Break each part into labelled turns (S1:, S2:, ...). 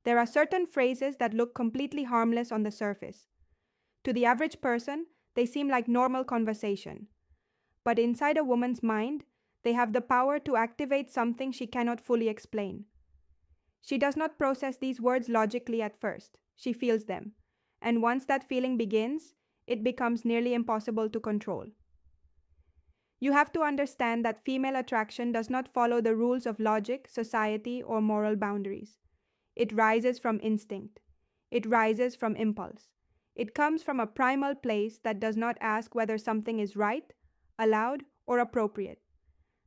S1: There are certain phrases that look completely harmless on the surface. To the average person, they seem like normal conversation. But inside a woman's mind, they have the power to activate something she cannot fully explain. She does not process these words logically at first. She feels them. And once that feeling begins, it becomes nearly impossible to control. You have to understand that female attraction does not follow the rules of logic, society, or moral boundaries. It rises from instinct. It rises from impulse. It comes from a primal place that does not ask whether something is right, allowed, or appropriate.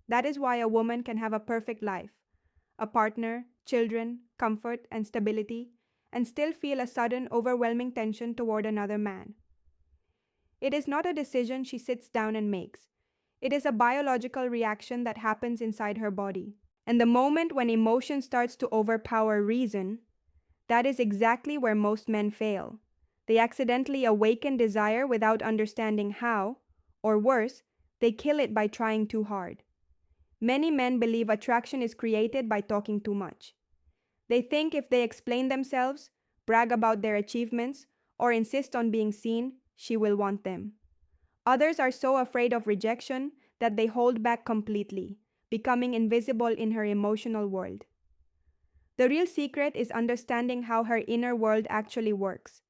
S1: That is why a woman can have a perfect life, a partner, children, comfort, and stability, and still feel a sudden, overwhelming tension toward another man. It is not a decision she sits down and makes. It is a biological reaction that happens inside her body. And the moment when emotion starts to overpower reason, that is exactly where most men fail. They accidentally awaken desire without understanding how, or worse, they kill it by trying too hard. Many men believe attraction is created by talking too much. They think if they explain themselves, brag about their achievements, or insist on being seen, she will want them. Others are so afraid of rejection that they hold back completely, becoming invisible in her emotional world. The real secret is understanding how her inner world actually works.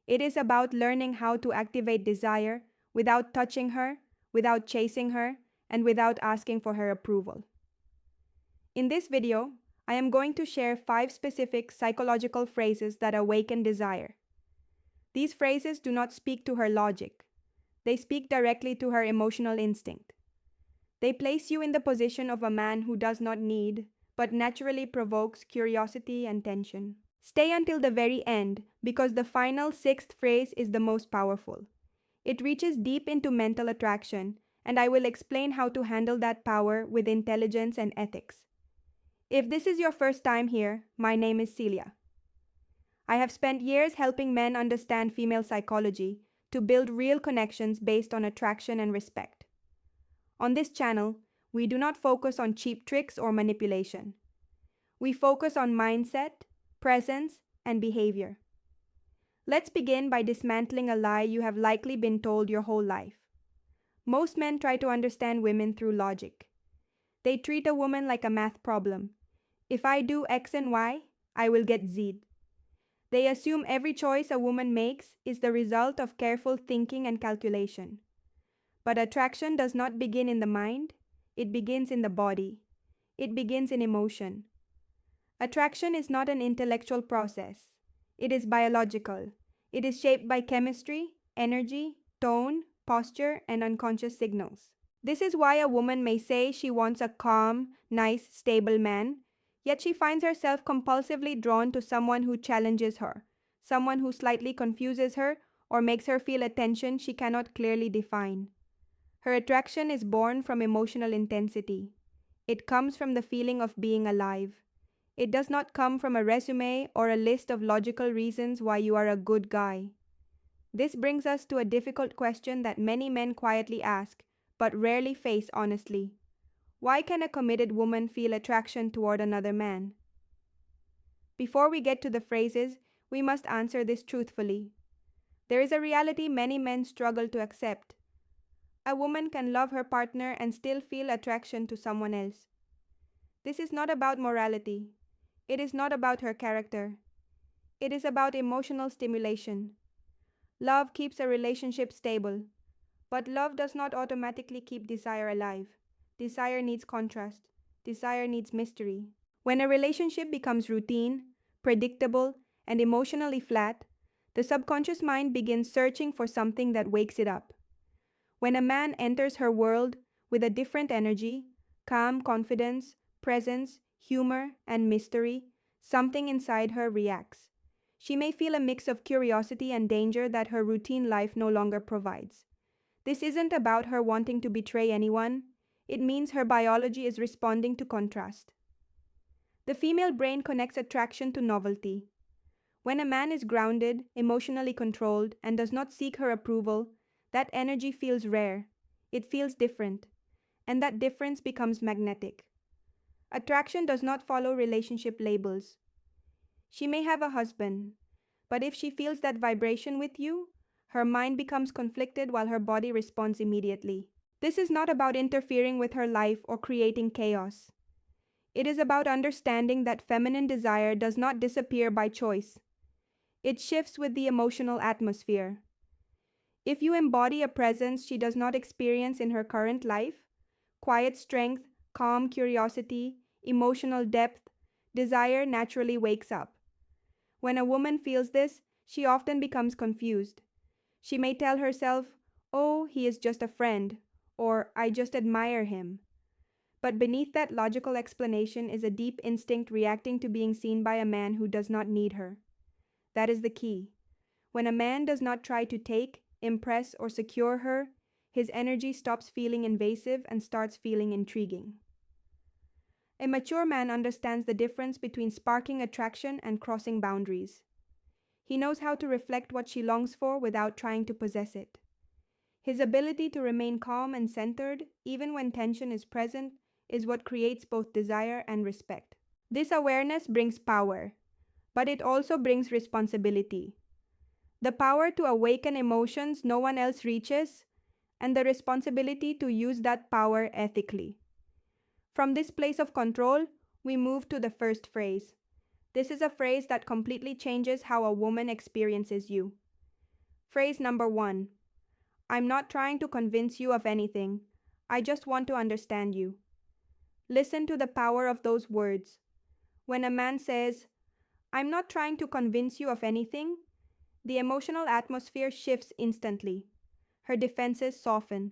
S1: It is about learning how to activate desire without touching her, without chasing her, and without asking for her approval. In this video, I am going to share 5 specific psychological phrases that awaken desire. These phrases do not speak to her logic. They speak directly to her emotional instinct. They place you in the position of a man who does not need, but naturally provokes curiosity and tension. Stay until the very end because the final 6th phrase is the most powerful. It reaches deep into mental attraction, and I will explain how to handle that power with intelligence and ethics. If this is your first time here, my name is Celia. I have spent years helping men understand female psychology to build real connections based on attraction and respect. On this channel, we do not focus on cheap tricks or manipulation. We focus on mindset, presence, and behavior. Let's begin by dismantling a lie you have likely been told your whole life. Most men try to understand women through logic. They treat a woman like a math problem. If I do X and Y, I will get Z. They assume every choice a woman makes is the result of careful thinking and calculation. But attraction does not begin in the mind, it begins in the body. It begins in emotion. Attraction is not an intellectual process. It is biological. It is shaped by chemistry, energy, tone, posture, and unconscious signals. This is why a woman may say she wants a calm, nice, stable man, yet she finds herself compulsively drawn to someone who challenges her, someone who slightly confuses her or makes her feel a tension she cannot clearly define. Her attraction is born from emotional intensity. It comes from the feeling of being alive. It does not come from a resume or a list of logical reasons why you are a good guy. This brings us to a difficult question that many men quietly ask, but rarely face honestly. Why can a committed woman feel attraction toward another man? Before we get to the phrases, we must answer this truthfully. There is a reality many men struggle to accept. A woman can love her partner and still feel attraction to someone else. This is not about morality. It is not about her character. It is about emotional stimulation. Love keeps a relationship stable, but love does not automatically keep desire alive. Desire needs contrast. Desire needs mystery. When a relationship becomes routine, predictable, and emotionally flat, the subconscious mind begins searching for something that wakes it up. When a man enters her world with a different energy, calm confidence, presence, humor, and mystery, something inside her reacts. She may feel a mix of curiosity and danger that her routine life no longer provides. This isn't about her wanting to betray anyone. It means her biology is responding to contrast. The female brain connects attraction to novelty. When a man is grounded, emotionally controlled, and does not seek her approval, that energy feels rare. It feels different. And that difference becomes magnetic. Attraction does not follow relationship labels. She may have a husband, but if she feels that vibration with you, her mind becomes conflicted while her body responds immediately. This is not about interfering with her life or creating chaos. It is about understanding that feminine desire does not disappear by choice. It shifts with the emotional atmosphere. If you embody a presence she does not experience in her current life, quiet strength, calm curiosity, emotional depth, desire naturally wakes up. When a woman feels this, she often becomes confused. She may tell herself, "Oh, he is just a friend," or "I just admire him." But beneath that logical explanation is a deep instinct reacting to being seen by a man who does not need her. That is the key. When a man does not try to take, impress, or secure her, his energy stops feeling invasive and starts feeling intriguing. A mature man understands the difference between sparking attraction and crossing boundaries. He knows how to reflect what she longs for without trying to possess it. His ability to remain calm and centered, even when tension is present, is what creates both desire and respect. This awareness brings power, but it also brings responsibility. The power to awaken emotions no one else reaches, and the responsibility to use that power ethically. From this place of control, we move to the first phrase. This is a phrase that completely changes how a woman experiences you. Phrase number 1. I'm not trying to convince you of anything. I just want to understand you. Listen to the power of those words. When a man says, "I'm not trying to convince you of anything," the emotional atmosphere shifts instantly. Her defenses soften.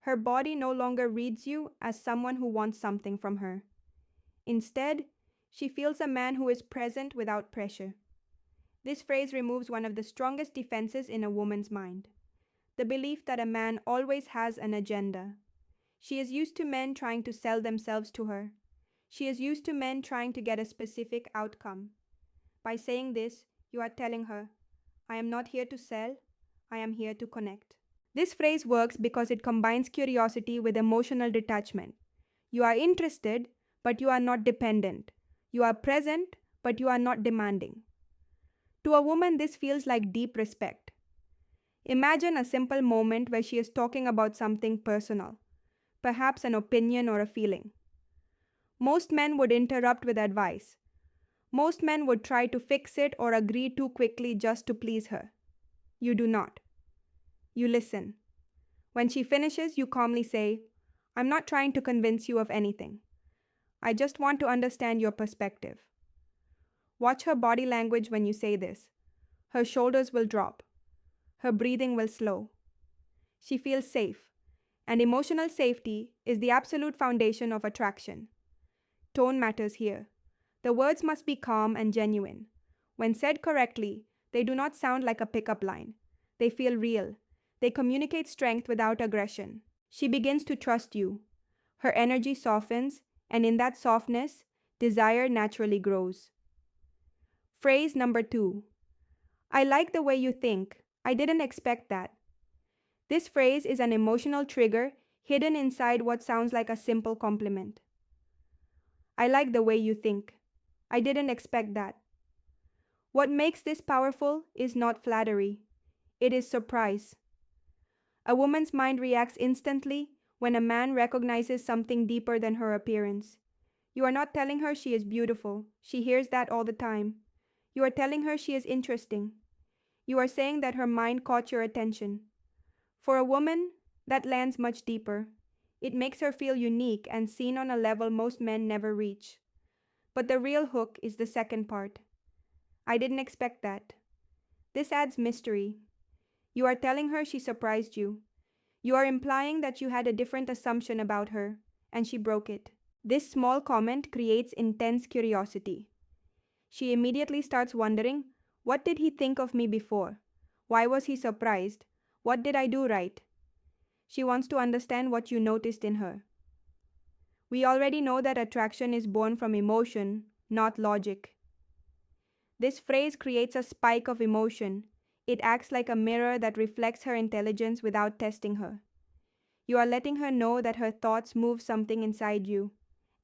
S1: Her body no longer reads you as someone who wants something from her. Instead, she feels a man who is present without pressure. This phrase removes one of the strongest defenses in a woman's mind, the belief that a man always has an agenda. She is used to men trying to sell themselves to her. She is used to men trying to get a specific outcome. By saying this, you are telling her, "I am not here to sell, I am here to connect." This phrase works because it combines curiosity with emotional detachment. You are interested, but you are not dependent. You are present, but you are not demanding. To a woman, this feels like deep respect. Imagine a simple moment where she is talking about something personal, perhaps an opinion or a feeling. Most men would interrupt with advice. Most men would try to fix it or agree too quickly just to please her. You do not. You listen. When she finishes, you calmly say, "I'm not trying to convince you of anything. I just want to understand your perspective." Watch her body language when you say this. Her shoulders will drop. Her breathing will slow. She feels safe, and emotional safety is the absolute foundation of attraction. Tone matters here. The words must be calm and genuine. When said correctly, they do not sound like a pickup line. They feel real. They communicate strength without aggression. She begins to trust you. Her energy softens, and in that softness, desire naturally grows. Phrase number 2. I like the way you think. I didn't expect that. This phrase is an emotional trigger hidden inside what sounds like a simple compliment. I like the way you think. I didn't expect that. What makes this powerful is not flattery. It is surprise. A woman's mind reacts instantly when a man recognizes something deeper than her appearance. You are not telling her she is beautiful. She hears that all the time. You are telling her she is interesting. You are saying that her mind caught your attention. For a woman, that lands much deeper. It makes her feel unique and seen on a level most men never reach. But the real hook is the second part. I didn't expect that. This adds mystery. You are telling her she surprised you. You are implying that you had a different assumption about her, and she broke it. This small comment creates intense curiosity. She immediately starts wondering, what did he think of me before? Why was he surprised? What did I do right? She wants to understand what you noticed in her. We already know that attraction is born from emotion, not logic. This phrase creates a spike of emotion. It acts like a mirror that reflects her intelligence without testing her. You are letting her know that her thoughts move something inside you.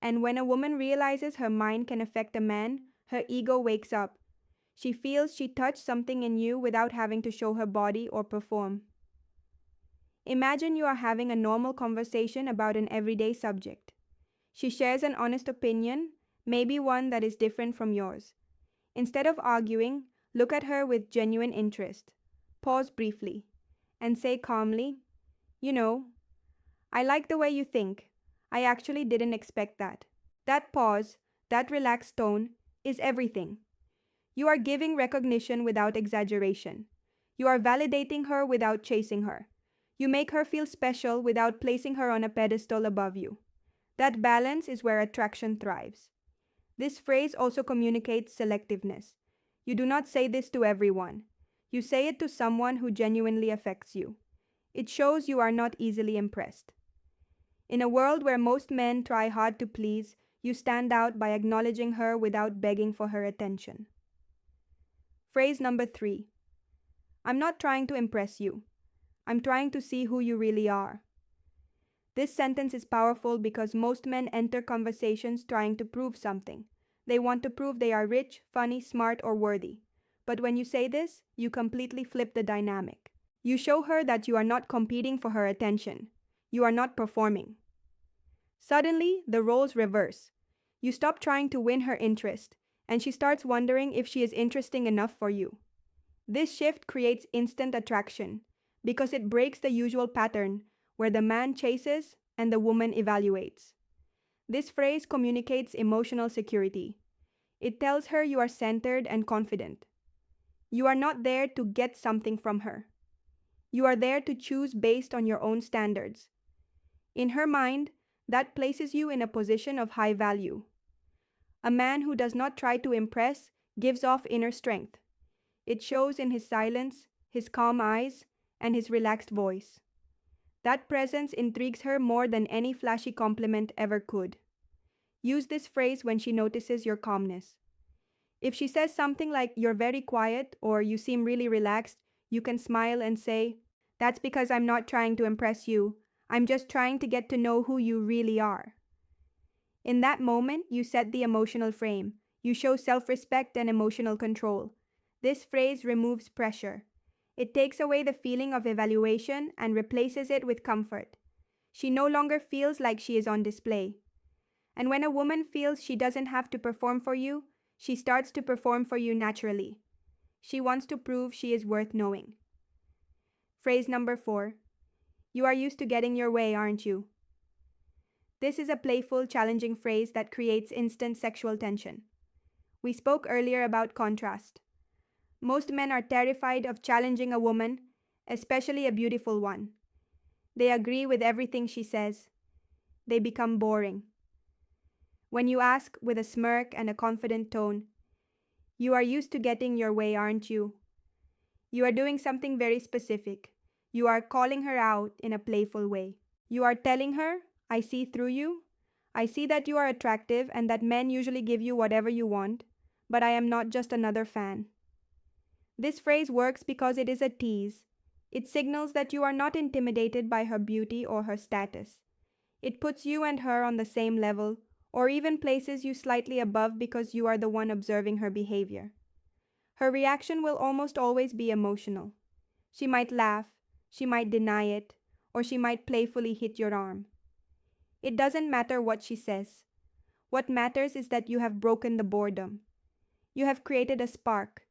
S1: And when a woman realizes her mind can affect a man, her ego wakes up. She feels she touched something in you without having to show her body or perform. Imagine you are having a normal conversation about an everyday subject. She shares an honest opinion, maybe one that is different from yours. Instead of arguing, look at her with genuine interest. Pause briefly and say calmly, "You know, I like the way you think. I actually didn't expect that." That pause, that relaxed tone, is everything. You are giving recognition without exaggeration. You are validating her without chasing her. You make her feel special without placing her on a pedestal above you. That balance is where attraction thrives. This phrase also communicates selectiveness. You do not say this to everyone. You say it to someone who genuinely affects you. It shows you are not easily impressed. In a world where most men try hard to please, you stand out by acknowledging her without begging for her attention. Phrase number 3. I'm not trying to impress you. I'm trying to see who you really are. This sentence is powerful because most men enter conversations trying to prove something. They want to prove they are rich, funny, smart, or worthy. But when you say this, you completely flip the dynamic. You show her that you are not competing for her attention. You are not performing. Suddenly, the roles reverse. You stop trying to win her interest, and she starts wondering if she is interesting enough for you. This shift creates instant attraction because it breaks the usual pattern where the man chases and the woman evaluates. This phrase communicates emotional security. It tells her you are centered and confident. You are not there to get something from her. You are there to choose based on your own standards. In her mind, that places you in a position of high value. A man who does not try to impress gives off inner strength. It shows in his silence, his calm eyes, and his relaxed voice. That presence intrigues her more than any flashy compliment ever could. Use this phrase when she notices your calmness. If she says something like, "You're very quiet," or "You seem really relaxed," you can smile and say, "That's because I'm not trying to impress you. I'm just trying to get to know who you really are." In that moment, you set the emotional frame. You show self-respect and emotional control. This phrase removes pressure. It takes away the feeling of evaluation and replaces it with comfort. She no longer feels like she is on display. And when a woman feels she doesn't have to perform for you, she starts to perform for you naturally. She wants to prove she is worth knowing. Phrase number 4. You are used to getting your way, aren't you? This is a playful, challenging phrase that creates instant sexual tension. We spoke earlier about contrast. Most men are terrified of challenging a woman, especially a beautiful one. They agree with everything she says. They become boring. When you ask with a smirk and a confident tone, "You are used to getting your way, aren't you?" you are doing something very specific. You are calling her out in a playful way. You are telling her, "I see through you. I see that you are attractive and that men usually give you whatever you want, but I am not just another fan." This phrase works because it is a tease. It signals that you are not intimidated by her beauty or her status. It puts you and her on the same level, or even places you slightly above because you are the one observing her behavior. Her reaction will almost always be emotional. She might laugh, she might deny it, or she might playfully hit your arm. It doesn't matter what she says. What matters is that you have broken the boredom. You have created a spark.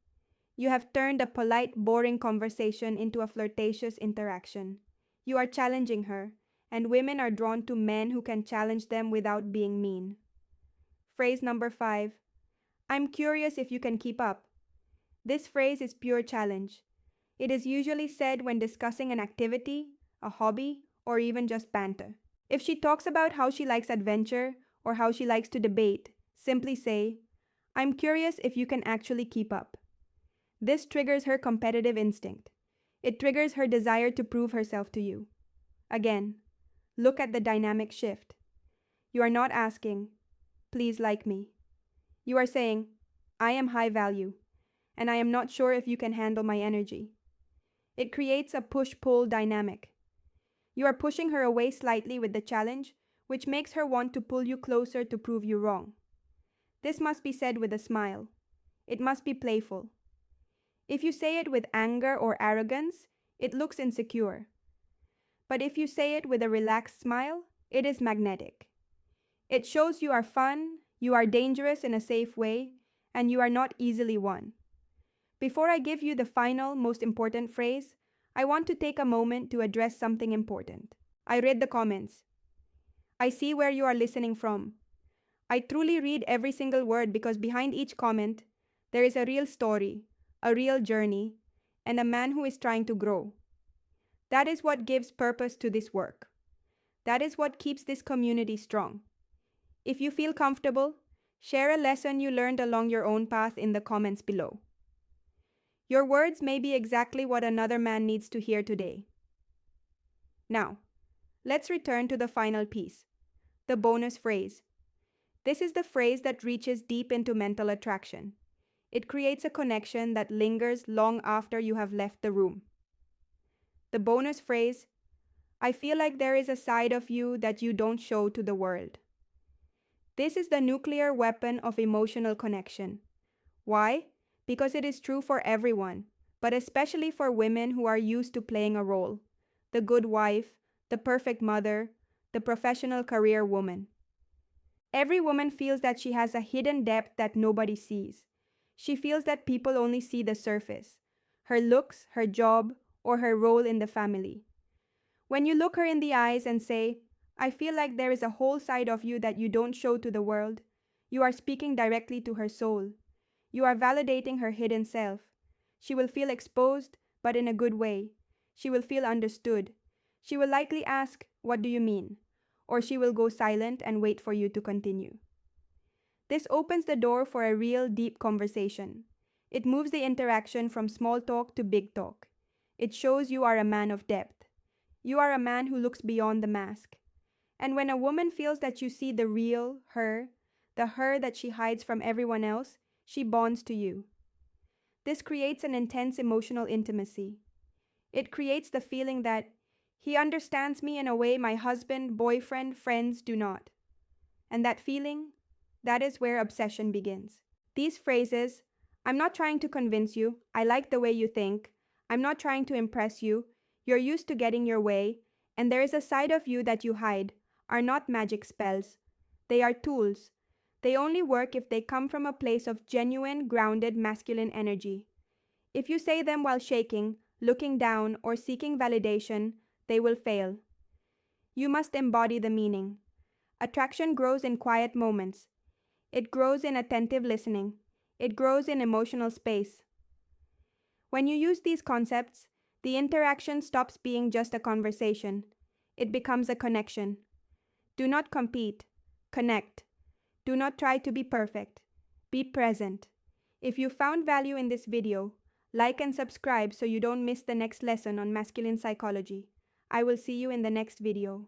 S1: You have turned a polite, boring conversation into a flirtatious interaction. You are challenging her, and women are drawn to men who can challenge them without being mean. Phrase number 5. I'm curious if you can keep up. This phrase is pure challenge. It is usually said when discussing an activity, a hobby, or even just banter. If she talks about how she likes adventure or how she likes to debate, simply say, "I'm curious if you can actually keep up." This triggers her competitive instinct. It triggers her desire to prove herself to you. Again, look at the dynamic shift. You are not asking, "Please like me." You are saying, "I am high value, and I am not sure if you can handle my energy." It creates a push-pull dynamic. You are pushing her away slightly with the challenge, which makes her want to pull you closer to prove you wrong. This must be said with a smile. It must be playful. If you say it with anger or arrogance, it looks insecure. But if you say it with a relaxed smile, it is magnetic. It shows you are fun, you are dangerous in a safe way, and you are not easily won. Before I give you the final, most important phrase, I want to take a moment to address something important. I read the comments. I see where you are listening from. I truly read every single word because behind each comment, there is a real story, a real journey, and a man who is trying to grow. That is what gives purpose to this work. That is what keeps this community strong. If you feel comfortable, share a lesson you learned along your own path in the comments below. Your words may be exactly what another man needs to hear today. Now, let's return to the final piece, the bonus phrase. This is the phrase that reaches deep into mental attraction. It creates a connection that lingers long after you have left the room. The bonus phrase, I feel like there is a side of you that you don't show to the world. This is the nuclear weapon of emotional connection. Why? Because it is true for everyone, but especially for women who are used to playing a role. The good wife, the perfect mother, the professional career woman. Every woman feels that she has a hidden depth that nobody sees. She feels that people only see the surface, her looks, her job, or her role in the family. When you look her in the eyes and say, I feel like there is a whole side of you that you don't show to the world, you are speaking directly to her soul. You are validating her hidden self. She will feel exposed, but in a good way. She will feel understood. She will likely ask, what do you mean? Or she will go silent and wait for you to continue. This opens the door for a real deep conversation. It moves the interaction from small talk to big talk. It shows you are a man of depth. You are a man who looks beyond the mask. And when a woman feels that you see the real her, the her that she hides from everyone else, she bonds to you. This creates an intense emotional intimacy. It creates the feeling that he understands me in a way my husband, boyfriend, friends do not. And that feeling, that is where obsession begins. These phrases, I'm not trying to convince you, I like the way you think, I'm not trying to impress you, you're used to getting your way, and there is a side of you that you hide, are not magic spells. They are tools. They only work if they come from a place of genuine, grounded masculine energy. If you say them while shaking, looking down, or seeking validation, they will fail. You must embody the meaning. Attraction grows in quiet moments. It grows in attentive listening. It grows in emotional space. When you use these concepts, the interaction stops being just a conversation. It becomes a connection. Do not compete. Connect. Do not try to be perfect. Be present. If you found value in this video, like and subscribe so you don't miss the next lesson on masculine psychology. I will see you in the next video.